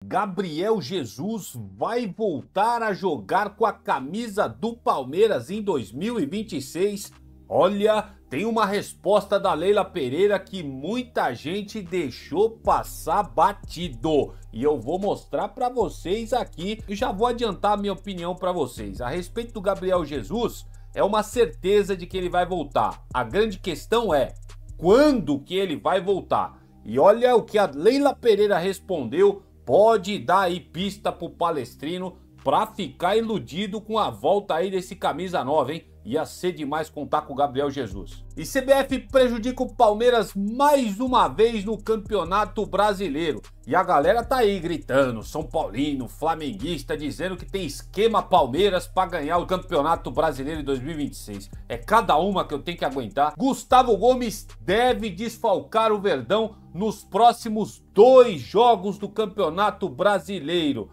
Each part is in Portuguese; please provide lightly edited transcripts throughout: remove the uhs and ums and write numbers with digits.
Gabriel Jesus vai voltar a jogar com a camisa do Palmeiras em 2026? Olha, tem uma resposta da Leila Pereira que muita gente deixou passar batido. E eu vou mostrar para vocês aqui e já vou adiantar a minha opinião para vocês. A respeito do Gabriel Jesus, é uma certeza de que ele vai voltar. A grande questão é, quando que ele vai voltar? E olha o que a Leila Pereira respondeu. Pode dar aí pista pro Palestrino pra ficar iludido com a volta aí desse camisa nova, hein? Ia ser demais contar com o Gabriel Jesus. E CBF prejudica o Palmeiras mais uma vez no Campeonato Brasileiro. E a galera tá aí gritando, São Paulino, flamenguista, dizendo que tem esquema Palmeiras pra ganhar o Campeonato Brasileiro em 2026. É cada uma que eu tenho que aguentar. Gustavo Gomes deve desfalcar o Verdão nos próximos 2 jogos do Campeonato Brasileiro.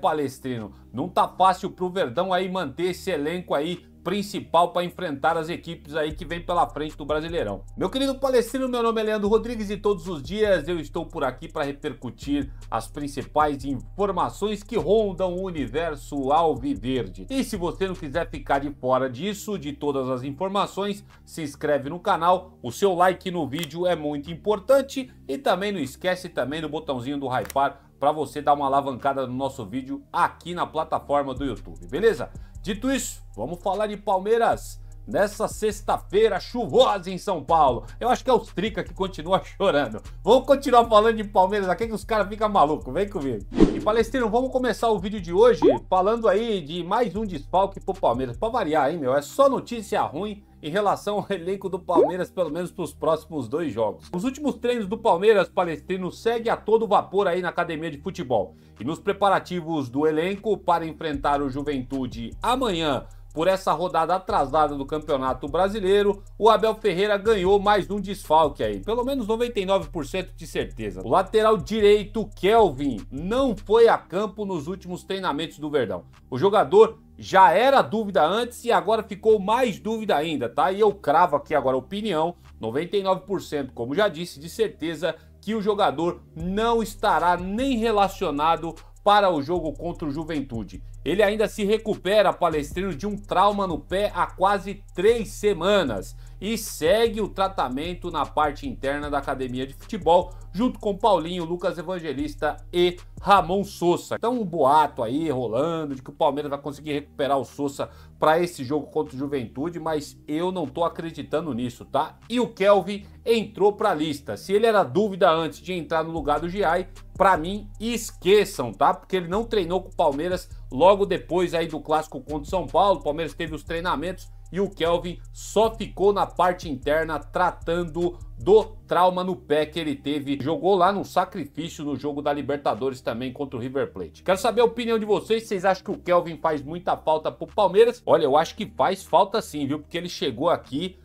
Palestrino, não tá fácil pro Verdão aí manter esse elenco aí principal para enfrentar as equipes aí que vem pela frente do Brasileirão. Meu querido Palestrino, meu nome é Leandro Rodrigues e todos os dias eu estou por aqui para repercutir as principais informações que rondam o universo alviverde. E se você não quiser ficar de fora disso, de todas as informações, se inscreve no canal, o seu like no vídeo é muito importante e também não esquece também do botãozinho do hypar para você dar uma alavancada no nosso vídeo aqui na plataforma do YouTube, beleza? Dito isso, vamos falar de Palmeiras nessa sexta-feira chuvosa em São Paulo. Eu acho que é os Trica que continua chorando. Vamos continuar falando de Palmeiras aqui que os caras ficam malucos, vem comigo. E Palestrino, vamos começar o vídeo de hoje falando aí de mais um desfalque pro Palmeiras. Pra variar, hein, meu? É só notícia ruim em relação ao elenco do Palmeiras, pelo menos para os próximos 2 jogos. Os últimos treinos do Palmeiras, Palestrino, segue a todo vapor aí na academia de futebol. E nos preparativos do elenco para enfrentar o Juventude amanhã, por essa rodada atrasada do Campeonato Brasileiro, o Abel Ferreira ganhou mais um desfalque aí, pelo menos 99% de certeza. O lateral direito, Kelvin, não foi a campo nos últimos treinamentos do Verdão. O jogador já era dúvida antes e agora ficou mais dúvida ainda, tá? E eu cravo aqui agora a opinião, 99%, como já disse, de certeza que o jogador não estará nem relacionado para o jogo contra o Juventude. Ele ainda se recupera, Palestrino, de um trauma no pé há quase 3 semanas e segue o tratamento na parte interna da academia de futebol, junto com Paulinho, Lucas Evangelista e Ramon Sosa. Então um boato aí rolando de que o Palmeiras vai conseguir recuperar o Sosa para esse jogo contra o Juventude, mas eu não tô acreditando nisso, tá? E o Kelvin entrou para a lista. Se ele era dúvida antes de entrar no lugar do Giai, para mim esqueçam, tá? Porque ele não treinou com o Palmeiras logo depois aí do clássico contra o São Paulo. O Palmeiras teve os treinamentos e o Kelvin só ficou na parte interna tratando do trauma no pé que ele teve. Jogou lá no sacrifício no jogo da Libertadores também contra o River Plate. Quero saber a opinião de vocês. Vocês acham que o Kelvin faz muita falta pro Palmeiras? Olha, eu acho que faz falta sim, viu? Porque ele chegou aqui,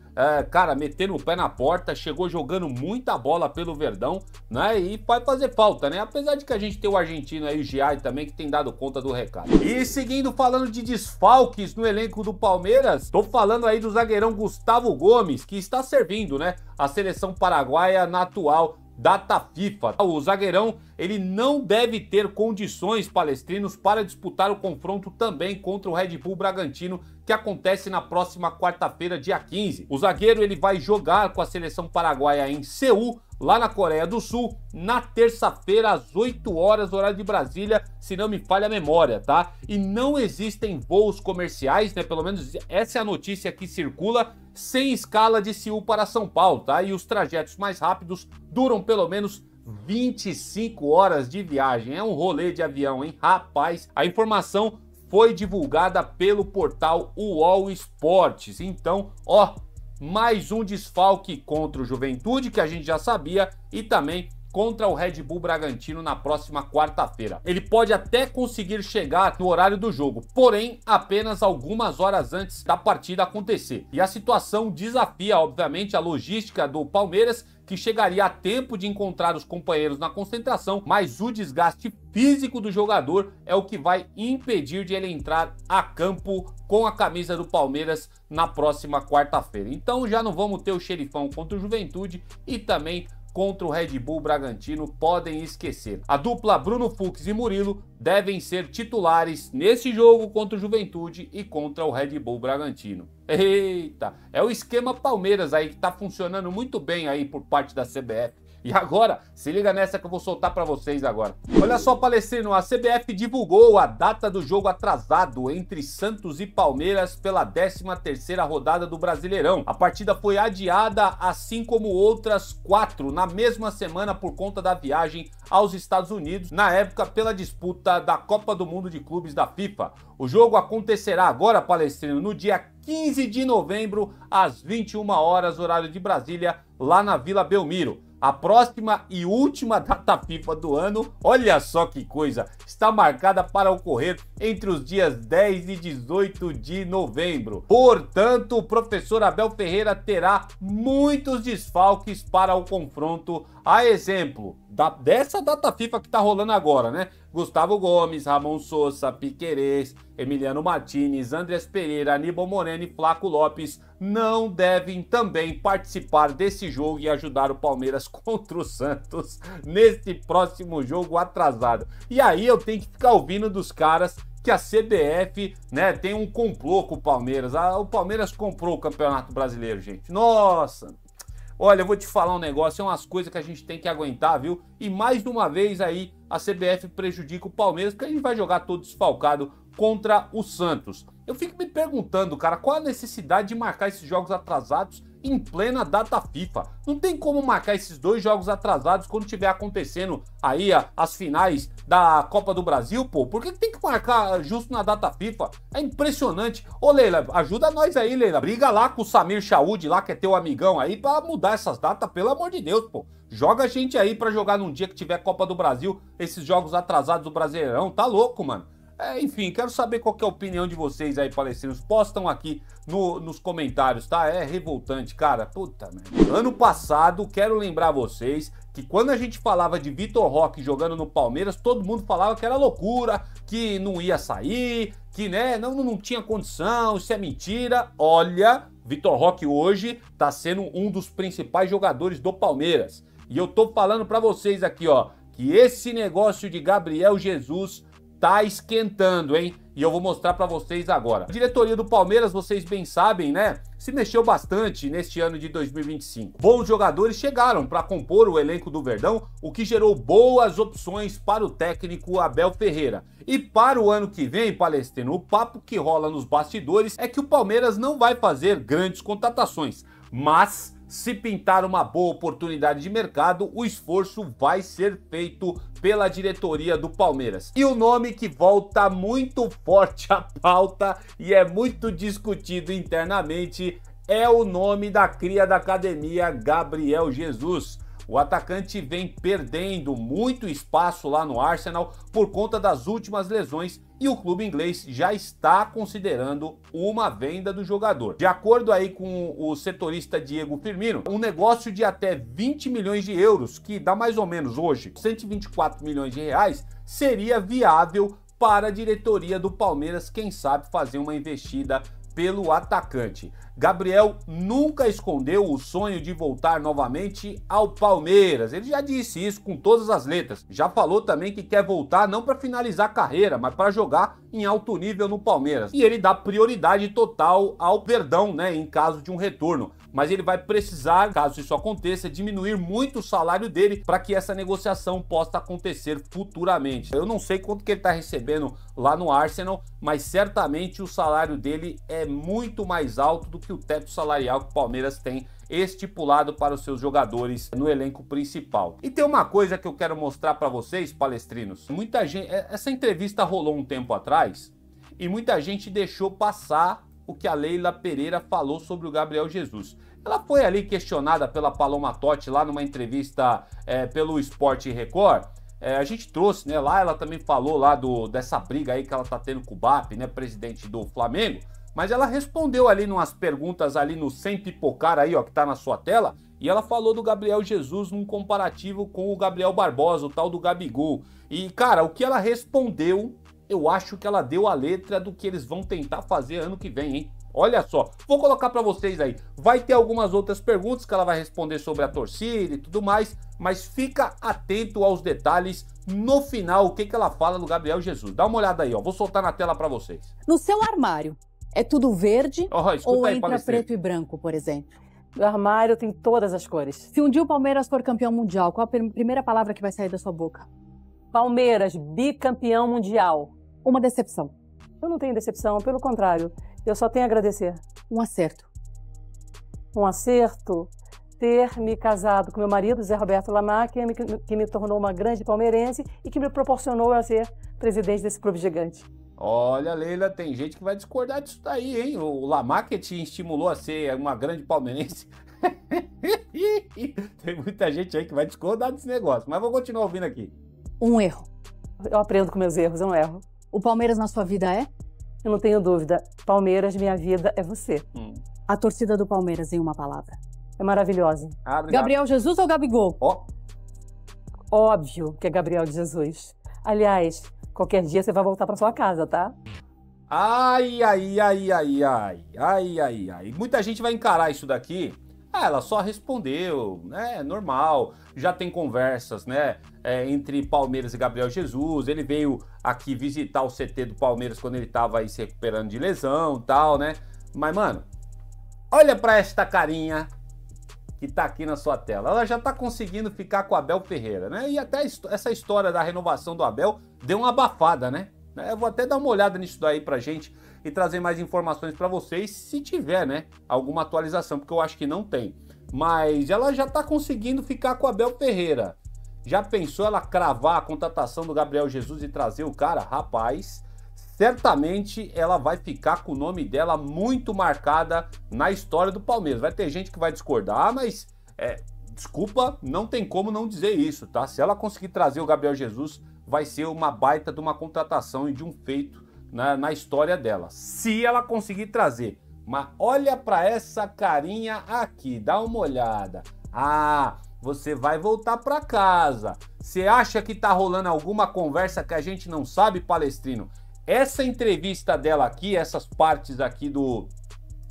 cara, metendo o pé na porta, chegou jogando muita bola pelo Verdão, né? E vai fazer falta, né? Apesar de que a gente tem o argentino aí, o Giai também, que tem dado conta do recado. E seguindo falando de desfalques no elenco do Palmeiras, tô falando aí do zagueirão Gustavo Gomes, que está servindo, né, a seleção paraguaia na atual data FIFA. O zagueirão, ele não deve ter condições, palestrinos, para disputar o confronto também contra o Red Bull Bragantino, que acontece na próxima quarta-feira, dia 15. O zagueiro, ele vai jogar com a seleção paraguaia em Seul, lá na Coreia do Sul, na terça-feira, às 8 horas, horário de Brasília, se não me falha a memória, tá? E não existem voos comerciais, né? Pelo menos essa é a notícia que circula, sem escala de Seul para São Paulo, tá? E os trajetos mais rápidos duram pelo menos 25 horas de viagem. É um rolê de avião, hein? Rapaz, a informação foi divulgada pelo portal UOL Esportes. Então, ó, mais um desfalque contra o Juventude, que a gente já sabia, e também contra o Red Bull Bragantino na próxima quarta-feira. Ele pode até conseguir chegar no horário do jogo, porém apenas algumas horas antes da partida acontecer. E a situação desafia, obviamente, a logística do Palmeiras, que chegaria a tempo de encontrar os companheiros na concentração, mas o desgaste físico do jogador é o que vai impedir de ele entrar a campo com a camisa do Palmeiras na próxima quarta-feira. Então já não vamos ter o xerifão contra o Juventude e também contra o Red Bull Bragantino podem esquecer. A dupla Bruno Fux e Murilo devem ser titulares nesse jogo contra o Juventude e contra o Red Bull Bragantino. Eita, é o esquema Palmeiras aí que tá funcionando muito bem aí por parte da CBF. E agora, se liga nessa que eu vou soltar para vocês agora. Olha só, Palestrino, a CBF divulgou a data do jogo atrasado entre Santos e Palmeiras pela 13ª rodada do Brasileirão. A partida foi adiada, assim como outras 4 na mesma semana por conta da viagem aos Estados Unidos, na época pela disputa da Copa do Mundo de Clubes da FIFA. O jogo acontecerá agora, Palestrino, no dia 15 de novembro, às 21 horas, horário de Brasília, lá na Vila Belmiro. A próxima e última data FIFA do ano, olha só que coisa, está marcada para ocorrer entre os dias 10 e 18 de novembro. Portanto, o professor Abel Ferreira terá muitos desfalques para o confronto, a exemplo dessa data FIFA que está rolando agora, né? Gustavo Gomes, Ramon Sousa, Piquerez, Emiliano Martinez, Andrés Pereira, Aníbal Moreno e Flaco Lopes não devem também participar desse jogo e ajudar o Palmeiras contra o Santos nesse próximo jogo atrasado. E aí eu tenho que ficar ouvindo dos caras que a CBF, né, tem um complô com o Palmeiras. O Palmeiras comprou o Campeonato Brasileiro, gente. Nossa! Olha, eu vou te falar um negócio, é umas coisas que a gente tem que aguentar, viu? E mais uma vez aí a CBF prejudica o Palmeiras, porque a gente vai jogar todo desfalcado contra o Santos. Eu fico me perguntando, cara, qual a necessidade de marcar esses jogos atrasados em plena data FIFA? Não tem como marcar esses 2 jogos atrasados quando tiver acontecendo aí as finais da Copa do Brasil, pô. Por que tem que marcar justo na data FIFA? É impressionante. Ô, Leila, ajuda nós aí, Leila. Briga lá com o Samir Chaud, lá que é teu amigão aí, pra mudar essas datas, pelo amor de Deus, pô. Joga a gente aí pra jogar num dia que tiver Copa do Brasil, esses jogos atrasados do Brasileirão. Tá louco, mano. Enfim, quero saber qual que é a opinião de vocês aí, palestinos. Postam aqui nos comentários, tá? É revoltante, cara. Puta merda. Ano passado, quero lembrar vocês que quando a gente falava de Vitor Roque jogando no Palmeiras, todo mundo falava que era loucura, que não ia sair, que, né, não tinha condição, isso é mentira. Olha, Vitor Roque hoje tá sendo um dos principais jogadores do Palmeiras. E eu tô falando pra vocês aqui, ó, que esse negócio de Gabriel Jesus tá esquentando, hein? E eu vou mostrar pra vocês agora. A diretoria do Palmeiras, vocês bem sabem, né? Se mexeu bastante neste ano de 2025. Bons jogadores chegaram para compor o elenco do Verdão, o que gerou boas opções para o técnico Abel Ferreira. E para o ano que vem, Palestrino, o papo que rola nos bastidores é que o Palmeiras não vai fazer grandes contratações, mas se pintar uma boa oportunidade de mercado, o esforço vai ser feito pela diretoria do Palmeiras. E o nome que volta muito forte à pauta e é muito discutido internamente é o nome da cria da academia, Gabriel Jesus. O atacante vem perdendo muito espaço lá no Arsenal por conta das últimas lesões e o clube inglês já está considerando uma venda do jogador. De acordo aí com o setorista Diego Firmino, um negócio de até 20 milhões de euros, que dá mais ou menos hoje 124 milhões de reais, seria viável para a diretoria do Palmeiras, quem sabe fazer uma investida pelo atacante. Gabriel nunca escondeu o sonho de voltar novamente ao Palmeiras. Ele já disse isso com todas as letras. Já falou também que quer voltar não para finalizar a carreira, mas para jogar em alto nível no Palmeiras. E ele dá prioridade total ao Verdão, né, em caso de um retorno. Mas ele vai precisar, caso isso aconteça, diminuir muito o salário dele para que essa negociação possa acontecer futuramente. Eu não sei quanto que ele está recebendo lá no Arsenal, mas certamente o salário dele é muito mais alto do que o teto salarial que o Palmeiras tem estipulado para os seus jogadores no elenco principal. E tem uma coisa que eu quero mostrar para vocês, palestrinos. Muita gente, essa entrevista rolou um tempo atrás e muita gente deixou passar o que a Leila Pereira falou sobre o Gabriel Jesus. Ela foi ali questionada pela Paloma Totti lá numa entrevista pelo Sport Record. A gente trouxe, né, lá ela também falou lá dessa briga aí que ela tá tendo com o BAP, né, presidente do Flamengo, mas ela respondeu ali numas perguntas ali no Sem Pipocar aí, ó, que tá na sua tela, e ela falou do Gabriel Jesus num comparativo com o Gabriel Barbosa, o tal do Gabigol. E, cara, o que ela respondeu, eu acho que ela deu a letra do que eles vão tentar fazer ano que vem, hein? Olha só, vou colocar para vocês aí. Vai ter algumas outras perguntas que ela vai responder sobre a torcida e tudo mais, mas fica atento aos detalhes no final, o que ela fala do Gabriel Jesus. Dá uma olhada aí, ó. Vou soltar na tela para vocês. No seu armário, é tudo verde ou aí, entra preto e branco, por exemplo? O armário tem todas as cores. Se um dia o Palmeiras for campeão mundial, qual a primeira palavra que vai sair da sua boca? Palmeiras, bicampeão mundial. Uma decepção. Eu não tenho decepção, pelo contrário. Eu só tenho a agradecer. Um acerto. Um acerto, ter me casado com meu marido, Zé Roberto Lamarck, que me tornou uma grande palmeirense e que me proporcionou a ser presidente desse clube gigante. Olha, Leila, tem gente que vai discordar disso daí, hein? O Lamarck te estimulou a ser uma grande palmeirense. Tem muita gente aí que vai discordar desse negócio, mas vou continuar ouvindo aqui. Um erro. Eu aprendo com meus erros, eu não erro. O Palmeiras na sua vida é? Eu não tenho dúvida. Palmeiras, minha vida é você. A torcida do Palmeiras, em uma palavra. É maravilhosa. Gabriel Jesus ou Gabigol? Ó. Óbvio que é Gabriel de Jesus. Aliás, qualquer dia você vai voltar para sua casa, tá? Ai. Muita gente vai encarar isso daqui. Ela só respondeu, né? Normal. Já tem conversas, né? Entre Palmeiras e Gabriel Jesus. Ele veio aqui visitar o CT do Palmeiras quando ele tava aí se recuperando de lesão e tal, né? Mas, mano, olha pra esta carinha que tá aqui na sua tela. Ela já tá conseguindo ficar com o Abel Ferreira, né? E até essa história da renovação do Abel deu uma abafada, né? Eu vou até dar uma olhada nisso daí pra gente e trazer mais informações pra vocês, se tiver, né, alguma atualização, porque eu acho que não tem. Mas ela já tá conseguindo ficar com o Abel Ferreira. Já pensou ela cravar a contratação do Gabriel Jesus e trazer o cara? Rapaz, certamente ela vai ficar com o nome dela muito marcada na história do Palmeiras. Vai ter gente que vai discordar, mas desculpa, não tem como não dizer isso, tá? Se ela conseguir trazer o Gabriel Jesus, vai ser uma baita de uma contratação e de um feito na história dela. Se ela conseguir trazer. Mas olha pra essa carinha aqui, dá uma olhada. Ah, você vai voltar pra casa. Você acha que tá rolando alguma conversa que a gente não sabe, Palestrino? Essa entrevista dela aqui, essas partes aqui do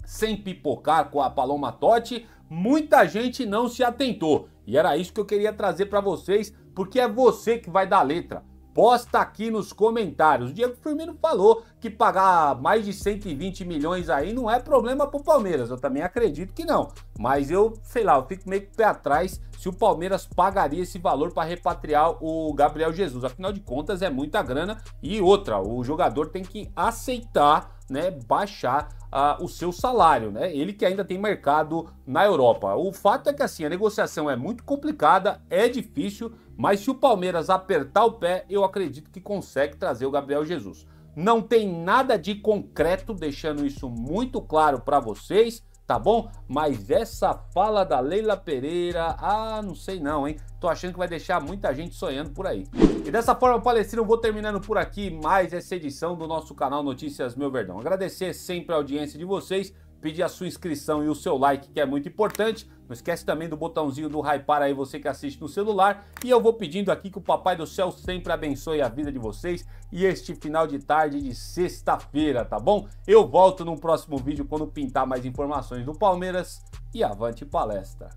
Sem Pipocar com a Paloma Totti, muita gente não se atentou. E era isso que eu queria trazer pra vocês, porque é você que vai dar letra. Posta aqui nos comentários. O Diego Firmino falou que pagar mais de 120 milhões aí não é problema pro Palmeiras. Eu também acredito que não. Mas eu, sei lá, eu fico meio que pé atrás se o Palmeiras pagaria esse valor para repatriar o Gabriel Jesus. Afinal de contas, é muita grana. E outra, o jogador tem que aceitar, né, baixar o seu salário, né? Ele que ainda tem mercado na Europa. O fato é que assim, a negociação é muito complicada, é difícil, mas se o Palmeiras apertar o pé, eu acredito que consegue trazer o Gabriel Jesus. Não tem nada de concreto, deixando isso muito claro para vocês, tá bom? Mas essa fala da Leila Pereira, não sei não, hein? Tô achando que vai deixar muita gente sonhando por aí. E dessa forma, Palestrino, eu vou terminando por aqui mais essa edição do nosso canal Notícias Meu Verdão. Agradecer sempre a audiência de vocês, pedir a sua inscrição e o seu like, que é muito importante. Não esquece também do botãozinho do hypar aí, você que assiste no celular. E eu vou pedindo aqui que o Papai do Céu sempre abençoe a vida de vocês e este final de tarde de sexta-feira, tá bom? Eu volto no próximo vídeo quando pintar mais informações do Palmeiras e avante palestra!